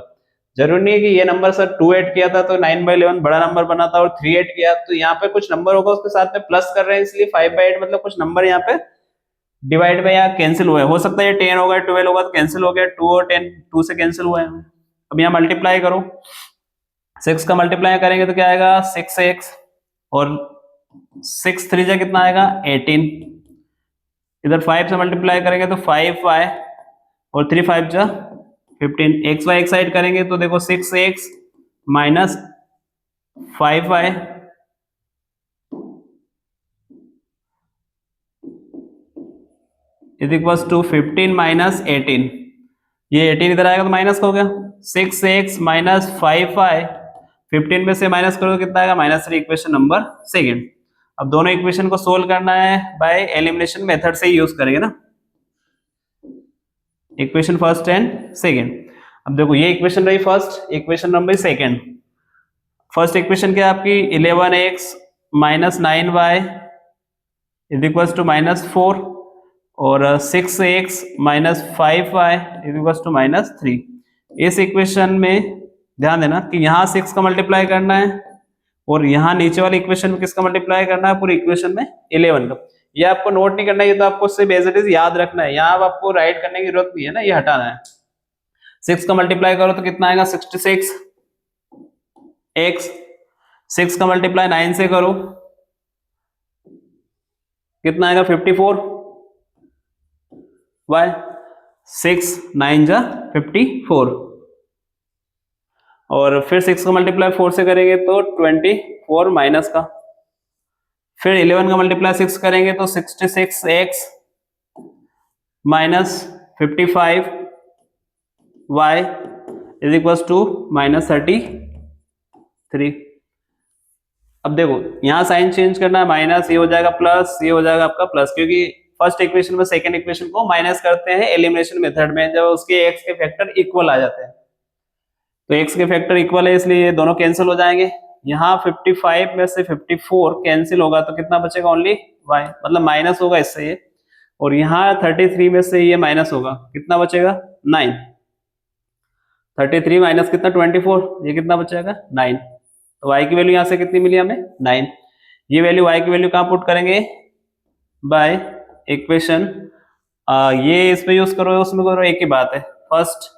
जरूरी नहीं है कि ये नंबर सर 2 ऐड किया था तो 9/11 बड़ा नंबर बना था और 3 ऐड किया तो यहाँ पे कुछ नंबर होगा उसके साथ में प्लस कर रहे हैं इसलिए 5/8 मतलब कुछ नंबर यहाँ पे डिवाइड में या कैंसिल हुआ है। हो सकता है ये 10 होगा 12 होगा तो कैंसिल हो गया, 2 और 10 2 से कैंसिल हुआ है। अब यहाँ मल्टीप्लाई करो, 6 का मल्टीप्लाई करेंगे तो क्या आएगा 6x और 6 3 जा कितना आएगा 18, इधर 5 से मल्टीप्लाई करेंगे तो 5y और 3 5 जा 15, एक्स वाई एक साइड करेंगे तो देखो 6x minus 5y is equal to 15 minus 18, ये 18 इधर आएगा तो माइनस हो गया, 6x माइनस 5y 15 में से माइनस करोगे कितना आएगा -3। Equation number second. अब दोनों इक्वेशन को सोल्व करना है बाय एलिमिनेशन मेथड से ही यूज करेंगे ना, इक्वेशन फर्स्ट एंड सेकंड। अब देखो ये इक्वेशन रही first, equation number second. First equation क्या है आपकी 11x minus 9y is equal to -4 और 6x minus 5y is equal to -3। इस इक्वेशन में ध्यान देना कि यहाँ 6 का मल्टीप्लाई करना है और यहाँ नीचे वाली इक्वेशन में किसका मल्टीप्लाई करना है, पूरी इक्वेशन में 11 का। ये आपको नोट नहीं करना है, ये तो आपको सिर्फ एज इट इज याद रखना है, यहाँ आपको राइट करने की जरूरत नहीं है ना, ये हटाना है। 6 का मल्टीप्लाई करो तो कितना आएगा 66 x, 6 का मल्टीप्लाई 9 से करो कितना आएगा 54 y, 6 9 जा 54 और फिर 6 का मल्टीप्लाई 4 से करेंगे तो 24 माइनस का, फिर 11 का मल्टीप्लाई 6 करेंगे तो 66x minus 55 y is equal to -33। अब देखो यहाँ साइन चेंज करना है, माइनस ये हो जाएगा प्लस, ये हो जाएगा आपका प्लस, क्योंकि फर्स्ट इक्वेशन में सेकंड इक्वेशन को माइनस करते हैं एलिमिनेशन मेथड में जब उसके x के फैक्टर इक्वल आ जाते हैं, तो x के फैक्टर इक्वल है इसलिए ये दोनों कैंसिल हो जाएंगे। यहाँ 55 में से 54 कैंसिल होगा तो कितना बचेगा ओनली y, मतलब माइनस होगा इससे ये, और यहाँ 33 में से ये माइनस होगा कितना बचेगा 9, 33 माइनस कितना 24, ये कितना बचेगा 9, तो y की वैल्यू यहाँ से कितनी मिली हमें 9। ये वैल्यू y की वैल्यू कहाँ पुट करेंगे, बाय इक्वेशन ये इसमें यूज करो उसमें करो एक ही बात है। फर्स्ट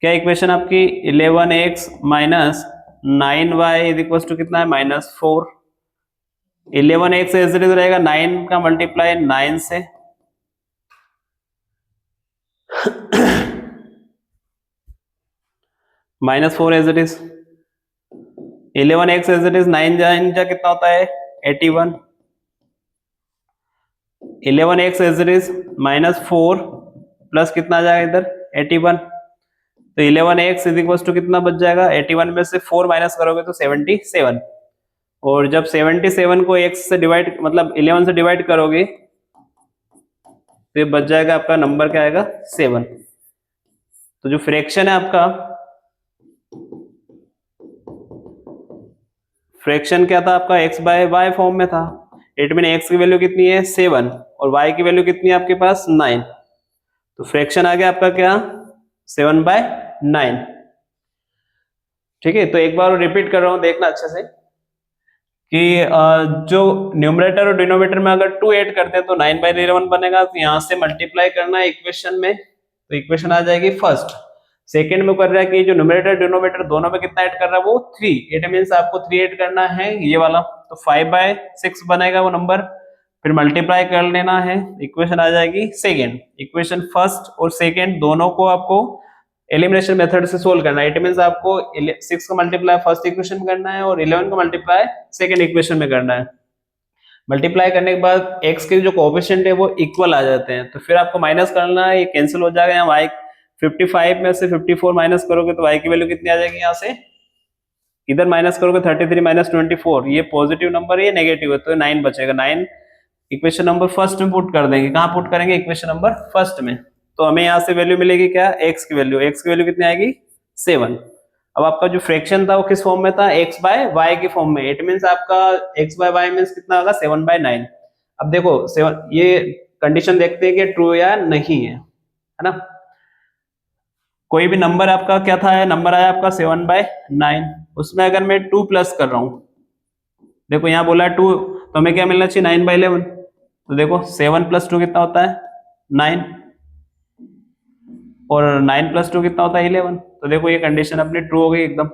क्या इक्वेशन आपकी 11x minus 9y is equal to कितना है -4। 11x एज इट इज रहेगा 9 का मल्टीप्लाई 9 से -4 as it is 11x as it is 9 जा कितना होता है 81। 11x as it is -4 plus कितना आ जाएगा इधर 81। तो 11x इज इक्वल टू कितना बच जाएगा 81 में से 4 माइनस करोगे तो 77। और जब 77 को x से डिवाइड मतलब 11 से डिवाइड करोगे तो ये बच जाएगा आपका नंबर क्या आएगा 7। तो जो फ्रैक्शन है आपका फ्रैक्शन क्या था आपका x बाय y फॉर्म में था। इट मीन x की वैल्यू कितनी है 7 और y की वैल्यू कितनी है आपके पास 9। तो फ्रैक्शन आ गया आपका क्या 7/9। ठीक है, तो एक बार रिपीट कर रहा हूं देखना अच्छे से कि जो न्यूमरेटर और डिनोमिनेटर में अगर 2 ऐड करते हैं तो 9/11 बनेगा। तो यहां से मल्टीप्लाई करना है इक्वेशन में, तो इक्वेशन आ जाएगी फर्स्ट। सेकंड में कर रहा है कि जो न्यूमरेटर डिनोमिनेटर दोनों में कितना ऐड कर रहा है वो 3। इट मींस आपको 3 ऐड करना है ये वाला, तो 5/6 बनेगा वो नंबर। फिर मल्टीप्लाई कर लेना है, इक्वेशन आ जाएगी सेकंड। इक्वेशन फर्स्ट और सेकंड दोनों को आपको एलिमिनेशन मेथड से सोल्व करना है। इट मींस आपको 6 का मल्टीप्लाई फर्स्ट इक्वेशन में करना है और 11 का मल्टीप्लाई सेकंड इक्वेशन में करना है। मल्टीप्लाई करने के बाद x के जो कोएफिशिएंट है वो इक्वल आ जाते हैं, तो फिर आपको माइनस करना है, ये कैंसिल हो जाएगा। यहाँ y 55 में से 54 माइनस करोगे तो y की वैल्यू कितनी आ जाएगी, यहाँ से इधर माइनस करोगे 33 माइनस 24, ये पॉजिटिव नंबर है ये नेगेटिव है तो 9 बचेगा। 9 इक्वेशन नंबर फर्स्ट में पुट कर देंगे। कहाँ पुट करेंगे, इक्वेशन नंबर फर्स्ट में। तो हमें यहाँ से वैल्यू मिलेगी क्या, x की वैल्यू कितनी आएगी 7। अब आपका जो फ्रैक्शन था वो किस फॉर्म में था, x बाय y के फॉर्म में। इट मींस आपका x बाय y मींस कितना होगा 7/9। अब देखो 7, ये कंडीशन देखते हैं कि ट्रू या नहीं है ना। कोई भी नंबर आपका क्या था, नंबर आया आपका 7/9, उसमें अगर मैं 2 प्लस कर रहा हूं, देखो यहाँ बोला 2 तो हमें क्या मिलना चाहिए 9/11। तो देखो 7 + 2 कितना होता है 9 और 9 + 2 कितना होता है 11। तो देखो ये कंडीशन अपनी ट्रू हो गई एकदम।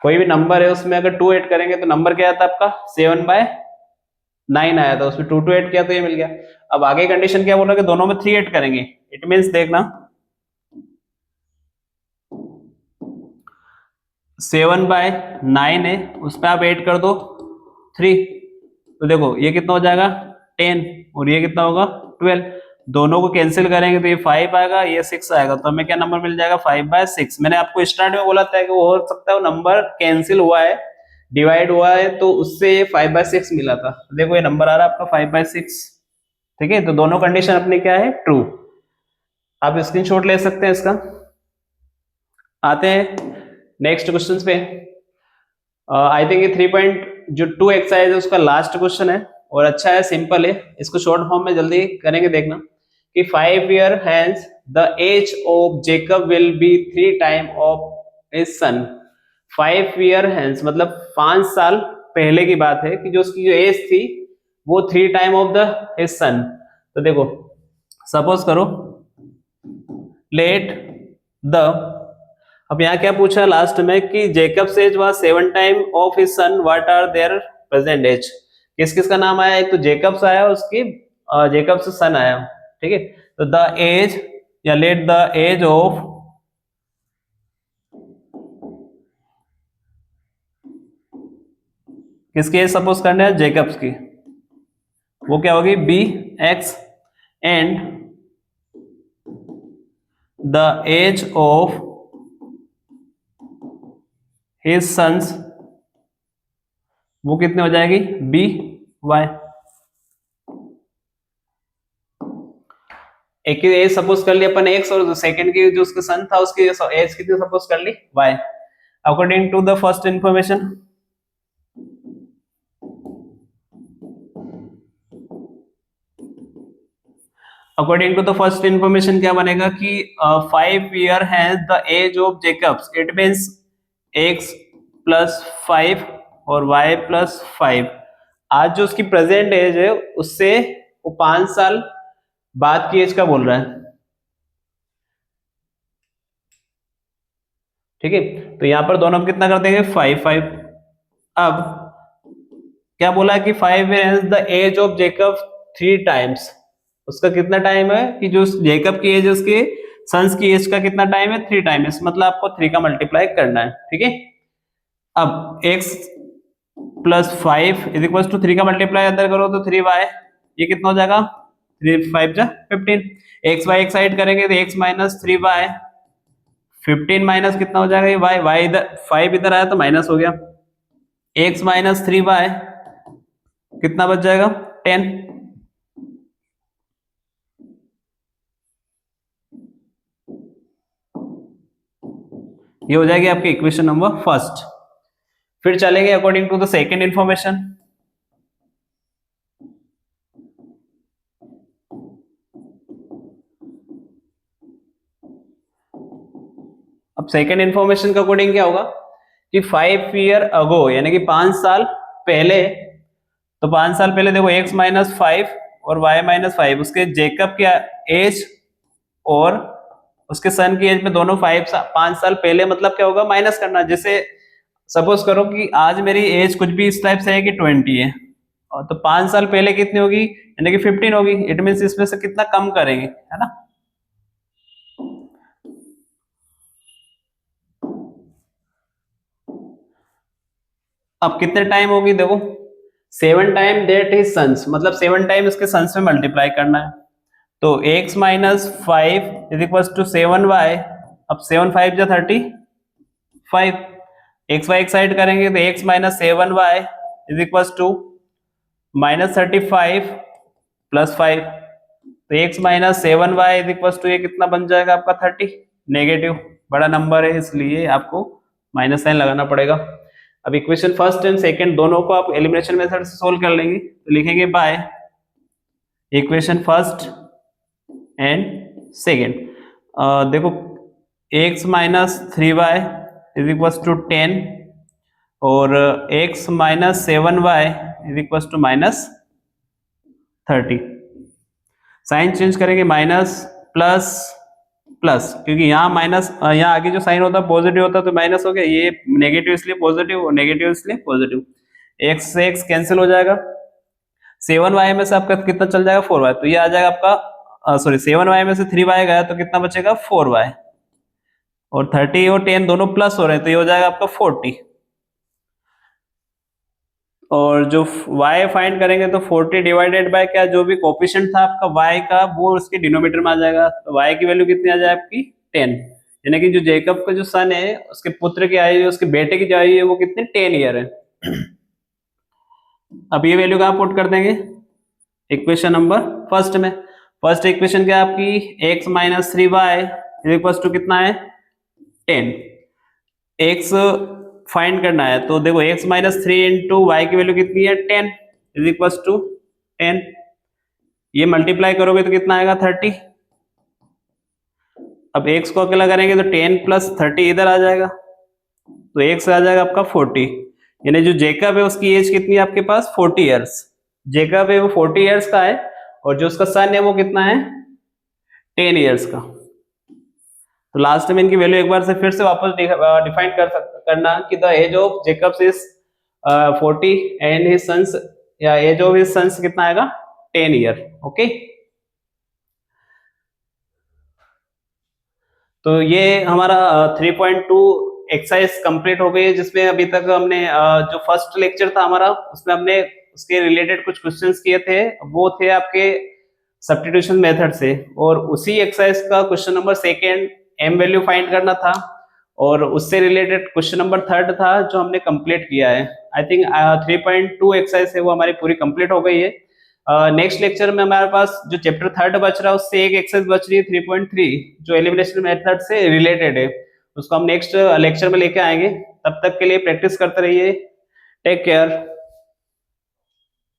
कोई भी नंबर है उसमें अगर 2 ऐड करेंगे तो नंबर क्या आता है आपका 7/9 आया था, उसमें 2 ऐड किया तो ये मिल गया। अब आगे कंडीशन क्या बोल रहा है कि दोनों में 3 ऐड करेंगे। इट मींस देखना 7/9 है उसमें आप ऐड कर दो 3, तो देखो ये कितना हो जाएगा 10 और ये कितना होगा 12। दोनों को कैंसिल करेंगे तो ये 5 आएगा ये 6 आएगा, तो हमें क्या नंबर मिल जाएगा 5/6। मैंने आपको स्टार्ट में बोला था कि वो हो सकता है वो नंबर कैंसिल हुआ है, डिवाइड हुआ है, तो उससे ये 5/6 मिला था। देखो ये नंबर आ रहा है आपका 5/6। ठीक है, तो दोनों कंडीशन अपनी क्या है ट्रू। आप स्क्रीनशॉट ले सकते हैं इसका। आते हैं नेक्स्ट क्वेश्चन पे। आई थिंक ये 3.2 एक्सरसाइज है उसका लास्ट क्वेश्चन है और अच्छा है, सिंपल है। इसको शॉर्ट फॉर्म में जल्दी करेंगे, देखना कि 5 year hence the age of Jacob will be 3 times of his son। 5 year hence मतलब 5 साल पहले की बात है कि जो उसकी जो एज थी वो 3 time of the his son। तो देखो सपोज करो लेट द, अब यहाँ क्या पूछा लास्ट में कि Jacob's age was 7 time of his son, what are their present age. किस किस का नाम आया, एक तो जेकब्स आया उसकी जेकब्स सन आया। ठीक है, तो द एज या लेट द एज ऑफ किसकी एज सपोज करना है जेकब्स की, वो क्या होगी bx and the age of his sons वो कितने हो जाएगी by। एक की एज सपोज कर ली अपन x और सेकंड की जो उसका सन था उसकी एज कितनी सपोज कर ली y। According to the first information क्या बनेगा कि 5 year has the age of Jacobs। It means x + 5 और y + 5। आज जो उसकी प्रेजेंट एज है उससे वो 5 साल बाद की एज का बोल रहा है। ठीक है, तो यहां पर दोनों हम कितना कर देंगे 5 5। अब क्या बोला कि 5 is the age of Jacob 3 times. उसका कितना टाइम है कि जो जेकब की एज है उसके सन्स की एज का कितना टाइम है 3 टाइम्स, मतलब आपको 3 का मल्टीप्लाई करना है। ठीक है, अब x plus 5 is equal to 3 का मल्टीप्लाई अंदर करो तो 3y, ये कितना हो जाएगा 3 5 जा 15। एक्स वाई एक साइड करेंगे तो x माइनस 3y, 15 माइनस कितना हो जाएगा ये y इधर 5 इधर आया तो माइनस हो गया, x माइनस 3y कितना बच जाएगा 10। ये हो जाएगी आपकी इक्वेशन नंबर फर्स्ट। फिर चलेंगे according to the second information. अब सेकेंड इंफॉर्मेशन का अकॉर्डिंग क्या होगा कि 5 ईयर अगो यानी कि 5 साल पहले, तो 5 साल पहले देखो x माइनस 5 और y माइनस 5 उसके जेकब की एज और उसके सन की एज में दोनों 5 साल पहले, मतलब क्या होगा माइनस करना। जैसे सपोज करो कि आज मेरी एज कुछ भी इस टाइप से है कि 20 है, और तो 5 साल पहले कितनी होगी यानी कि 15 होगी। इट मीन्स इसमें से कितना कम करेंगे, है ना। अब कितने टाइम होगी देखो 7 टाइम दैट इज सन्स, मतलब 7 टाइम इसके सन्स में मल्टीप्लाई करना है। तो x minus 5 is equal to 7y। अब 7 5 जा 35, एक्स वाई एक साइड करेंगे तो x minus 7y is equal to minus 35 plus 5। तो x minus 7y is equal to ये कितना बन जाएगा आपका 30। नेगेटिव बड़ा नंबर है इसलिए आपको माइनस साइन लगाना पड़ेगा। अब इक्वेशन फर्स्ट एंड सेकंड दोनों को आप एलिमिनेशन मेथड से सोल्व कर लेंगे, तो लिखेंगे by equation first and second. देखो x minus 3y is equal to 10 और x minus 7y is equal to minus 30। Sign change करेंगे माइनस प्लस प्लस, क्योंकि यहाँ माइनस यहाँ आगे जो साइन होता है पॉजिटिव होता है तो माइनस हो गया, ये नेगेटिव इसलिए पॉजिटिव और नेगेटिव इसलिए पॉजिटिव। एक्स से एक्स कैंसिल हो जाएगा, 7y में से आपका कितना चल जाएगा 4y, तो ये आ जाएगा आपका सॉरी 7y में से 3y गया तो कितना बचेगा 4y, और 30 और 10 दोनों प्लस हो रहे हैं तो ये हो जाएगा आपका 40। और जो y फाइंड करेंगे तो 40 डिवाइडेड बाय क्या जो भी कोफिशिएंट था आपका y का वो उसके डिनोमिनेटर में आ जाएगा, तो y की वैल्यू कितनी आ जाए आपकी 10। यानी कि जो जेकब का जो सन है उसके पुत्र की आयु उसके बेटे की जो आयु है वो कितनी 10 ईयर है। अब ये वैल्यू कहाँ पुट कर देंगे इक्वेशन नंबर फर्स्ट में। फर्स्ट इक्वेशन क्या आपकी x minus 3y is equal to कितना है 10। x फाइंड करना है तो देखो x माइनस 3 इंटू वाई की वैल्यू कितनी है 10 इज इक्वल टू 10, ये मल्टीप्लाई करोगे तो कितना आएगा 30। अब x को अकेला करेंगे तो 10 प्लस 30 इधर आ जाएगा तो x आ जाएगा आपका 40। यानी जो जेकब है उसकी एज कितनी है आपके पास 40 ईयर्स, जेकब है वो 40 ईयर्स का है और जो उसका सन है वो कितना है 10 ईयर्स का। तो लास्ट में इनकी वैल्यू एक बार से फिर से वापस डिफाइन करना कि the age of Jacob's is 40 and his sons या एज ऑफ हिज सन्स कितना आएगा 10 ईयर। ओके, तो ये हमारा 3.2 एक्सरसाइज कंप्लीट हो गई है, जिसमें अभी तक हमने जो फर्स्ट लेक्चर था हमारा उसमें हमने उसके रिलेटेड कुछ क्वेश्चंस किए थे, वो थे आपके सब्स्टिट्यूशन मेथड से, और उसी एक्सरसाइज का question number second M value find करना था और उससे रिलेटेड क्वेश्चन नंबर थर्ड था जो हमने कंप्लीट किया है। आई थिंक 3.2 एक्सरसाइज है वो हमारी पूरी कंप्लीट हो गई है। नेक्स्ट लेक्चर में हमारे पास जो चैप्टर थर्ड बच रहा है उससे एक एक्सरसाइज बच रही है 3.3 जो एलिमिनेशन मेथड से रिलेटेड है, उसको हम नेक्स्ट लेक्चर में लेके आएंगे। तब तक के लिए प्रैक्टिस करते रहिए। Take care.